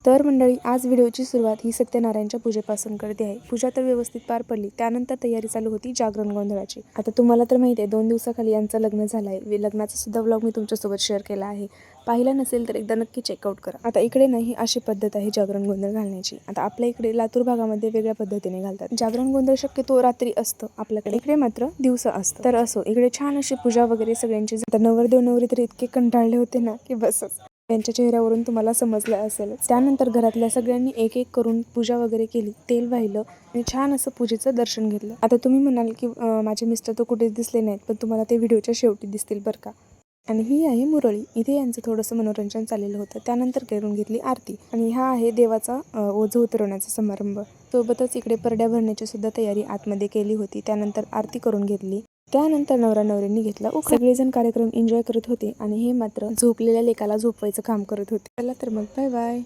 तर मंडळी, आज व्हिडिओची सुरुवात ही सत्यनारायणच्या पूजेपासून करते आहे. पूजा तर व्यवस्थित पार पडली. त्यानंतर तयारी चालू होती जागरण गोंधळाची. आता तुम्हाला तर माहिती आहे 2 दिवसाखाली यांचं लग्न झालं आहे. लग्नाचा सुद्धा व्लॉग मी तुमच्यासोबत शेअर केला आहे. पाहिला नसेल तर एकदा नक्की चेकआउट करा. आता इकडे नाही अशी पद्धत आहे जागरण गोंधळ घालण्याची. आता आपल्या इकडे लातूर भागामध्ये वेगळ्या पद्धतीने घालतात. जागरण गोंधळ शक्यतो रात्री असतं आपल्याकडे, इकडे मात्र दिवसा असतं. तर असो, इकडे छान अशी पूजा वगैरे सगळ्यांची. आता नवरदेव नवरी तर इतके कंटाळले होते ना की बसच. त्यांच्या चेहऱ्यावरून तुम्हाला समजलं असेल. त्यानंतर घरातल्या सगळ्यांनी एक एक करून पूजा वगैरे केली, तेल वाहिलं आणि छान असं पूजेचं दर्शन घेतलं. आता तुम्ही म्हणाल की माझे मिस्टर तर कुठेच दिसले नाहीत, पण तुम्हाला ते व्हिडिओच्या शेवटी दिसतील बरं का. आणि ही आहे मुरळी. इथे यांचं थोडंसं मनोरंजन चाललेलं होतं. त्यानंतर करून घेतली आरती आणि हा आहे देवाचा ओझं उतरवण्याचा समारंभ. सोबतच इकडे परड्या भरण्याची सुद्धा तयारी आतमध्ये केली होती. त्यानंतर आरती करून घेतली. त्यानंतर नवरा नवरींनी घेतला उखाणा. सगळेजण कार्यक्रम एन्जॉय करत होते आणि हे मात्र झोपलेल्या लेकाला झोपवायचं काम करत होते. चला तर मग बाय बाय.